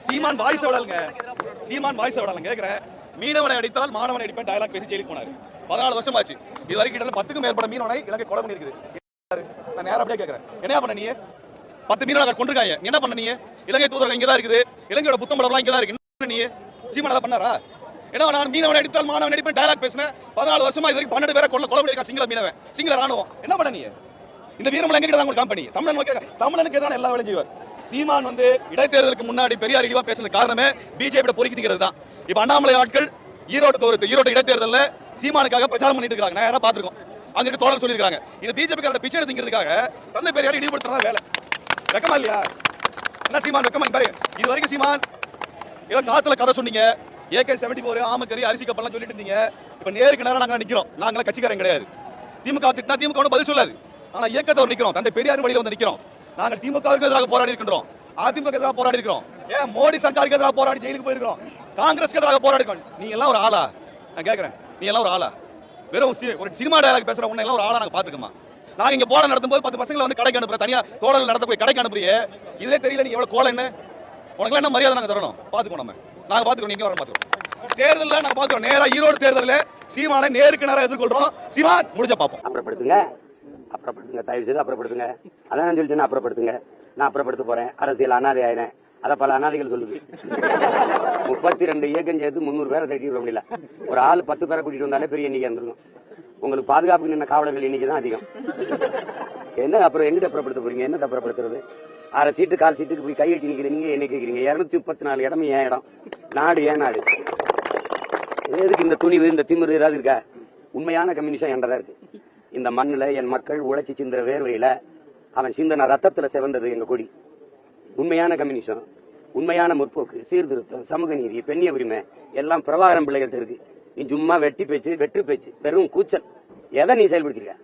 சீமான் voice விடலுங்க, சீமான் voice விடலுங்க கேக்குறேன். மீனவனை அடித்தால் மாணவனை அடிப்பேன் டயலாக் பேசி ஜெயிலுக்கு போனாரு. 14 வருஷம் ஆச்சு. இது வரைக்கும் கிட்ட 10க்கும் மேற்பட்ட மீனவனை இலங்கை கொலை பண்ணிருக்குது. நான் நேரா அப்படியே கேக்குறேன், என்ன பண்ண நீ? 10 மீனவனை கொண்டிருக்காங்க, என்ன பண்ண நீ? இலங்கை தூதரகம் இங்க தான் இருக்குது, இலங்கையோட புத்தம்படம்லாம் இங்க தான் இருக்கு, என்ன நீ? சீமான் அதை பண்ணாரா? ஏன்னா நான் மீனவனை அடித்தால் மாணவன் அடிப்பேன் டயலாக் பேசினேன். 14 வருஷமா இது வரைக்கும் 12 பேரை கொலை பண்ணிருக்கான் சிங்கள மீனவன், சிங்கள ராணுவம். என்ன பண்ண நீ? இந்த வீரமலை எங்க தான் காம்பனி தமிழனுக்கு எதிரான எல்லா வேலையும் செய்வார். சீமான் வந்து இடைத்தேர்தலுக்கு முன்னாடி பெரியார் இழிவா பேசுறது காரணமே பிஜேபி பொறிக்கிறது தான். இப்ப அண்ணாமலை ஆட்கள் ஈரோடு இடைத்தேர்தலில் சீமானுக்காக பிரச்சாரம் பண்ணிட்டு இருக்காங்க. நான் யாரா பாத்துருக்கோம், அங்க இருக்க தோழர் சொல்லியிருக்காங்க. இது பிஜேபி பிச்சை எடுத்துக்கிறதுக்காக தந்தை பெரியார் இழிவுபடுத்துறதா வேலை. வெக்கமா இல்லையா? என்ன சீமான் வெக்கமா பாருங்க. இது வரைக்கும் சீமான் ஏதோ காத்துல கதை சொன்னீங்க, AK-74 ஆமக்கறி அரிசி கப்பல்லாம் சொல்லிட்டு இருந்தீங்க. இப்ப நேருக்கு நேரம் நாங்க நிக்கிறோம். நாங்கள கட்சிக்காரங்க கிடையாது. திமுக திட்டினா திமுக ஒன்றும் பதில் சொல்லாது. ஆனா இயக்கத்தோடு நிக்கிறோம், தந்தை பெரியார் வழியில வந்து நிக்கிறோம். நாங்கள் திமுகவுக்கு எதிராக போராடி இருக்கின்றோம், அதிமுக எதிராக போராடி இருக்கிறோம், ஏன் மோடி சர்க்காருக்கு எதிராக போராடி ஜெயிலுக்கு போயிருக்கிறோம், காங்கிரஸ்க்கு எதிராக போராடி இருக்கோம். நீங்க எல்லாம் ஒரு ஆளா? நான் கேட்கிறேன், நீ எல்லாம் ஒரு ஆளா? வெறும் ஒரு சினிமா டயலாக் பேசுற உன்னை எல்லாம் ஒரு ஆளா நாங்க பாத்துக்கோமா? நாங்க இங்க போராட்டம் நடத்தும் போது 10 பசங்களை வந்து கடைக்கு அனுப்புற, தனியா தோழர்கள் நடத்த போய் கடைக்கு அனுப்புறியே, இதே தெரியல நீ எவ்வளவு கோலம் என்ன? உனக்கு என்ன மரியாதை நாங்க தரணும்? பாத்துக்கோ, நாங்க பாத்துக்கோ, நீங்க வர பாத்துக்கோ. தேர்தலில் நாங்க பாத்துக்கோ, நேரா ஈரோடு தேர்தலில் சீமானை நேருக்கு நேரம் எதிர்கொள்றோம். சீமான் முடிஞ்ச பாப்போம். அப்புறப்படுத்துங்க, தயவு செய்து அப்புறப்படுத்துங்க. அதான் நான் சொல்லிட்டேன், அப்புறப்படுத்துங்க. நான் அப்புறப்படுத்த போறேன், அரசியல் அனாதை ஆயினேன். அத பல அனாதைகள் சொல்லுது. 32 இயக்கம் சேர்த்து 300 பேரை தட்டி விட முடியல. ஒரு ஆள் 10 பேரை கூட்டிட்டு வந்தாலே பெரிய எண்ணிக்கை இருந்திருக்கும். உங்களுக்கு பாதுகாப்புக்கு நின்ன காவலர்கள் எண்ணிக்கை தான் அதிகம். என்ன அப்புறம் எங்கிட்ட அப்புறப்படுத்த போறீங்க? என்ன அப்புறப்படுத்துறது? 6 சீட்டு 1/4 சீட்டுக்கு போய் கையெட்டி நிக்கிறீங்க. என்ன கேட்கிறீங்க? 234 இடம் ஏன் இடம்? நாடு ஏன் நாடு? எதுக்கு இந்த துணிவு, இந்த திமிரு ஏதாவது இருக்கா? உண்மையான கம்யூனிஸ்டம் என்றதா இருக்கு. இந்த மண்ணுல என் மக்கள் உழைச்சி சிந்துற வேர்வையில அவன் சிந்தன ரத்தத்துல செவந்தது எங்க கொடி. உண்மையான கம்யூனிஸ்டம், உண்மையான முற்போக்கு, சீர்திருத்தம், சமூக நீதி, பெண்ணிய உரிமை எல்லாம் பிரபாகரன் பிள்ளைகிட்ட இருக்கு. நீ சும்மா வெட்டு பேச்சு, வெறும் கூச்சல். எதை நீ செயல்படுத்திருக்க?